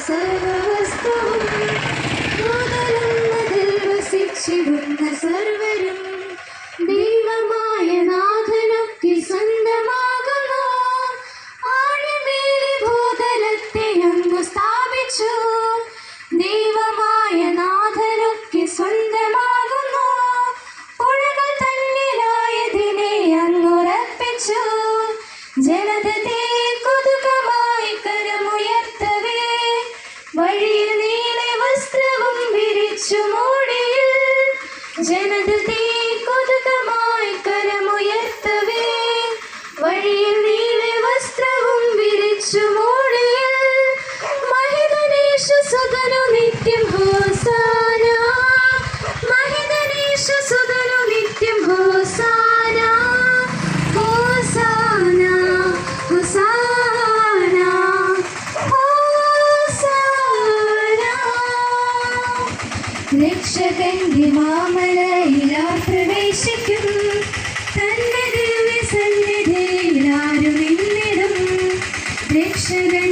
സർവവസ്തുവും ഭൂതലങ്ങളിൽ വസിച്ചിടുന്ന സർവരും ദൈവമായ നാഥനൊക്കെ സ്വന്തമാകുന്നു. ആഴിമേലെ ഭൂതലത്തെ അങ്ങ് സ്ഥാപിച്ചു. ദൈവമായ നാഥനൊക്കെ സ്വന്തമാകുന്നു. പുഴകൾ തന്നിലായതിനെ അങ്ങുറപ്പിച്ചു. ജനതയെ കൊതുകമായി കരമുയർത്തവേ വഴിയിൽ നീളെ വസ്ത്രവും വിരിച്ചു മൂടിയിൽ. ജനതയെ കൊതുകമായി കരമുയർത്തവേ വഴിയിൽ നീളെ വസ്ത്രവും വിരിച്ചു മൂടിയിൽ. മഹിതനേശസുതനു നിത്യം ഹോസാന, മഹിതനേശസുതനു നിത്യം ഹോസാന, ഹോസാന, ഹോസാന, ഹോസാന. രക്ഷകന്റെ മാമലയിലാർ പ്രവേശിക്കും. തന്റെ ദിവ്യ സന്നിധിയിൽ ആരും നിന്നിടും. രക്ഷകൻ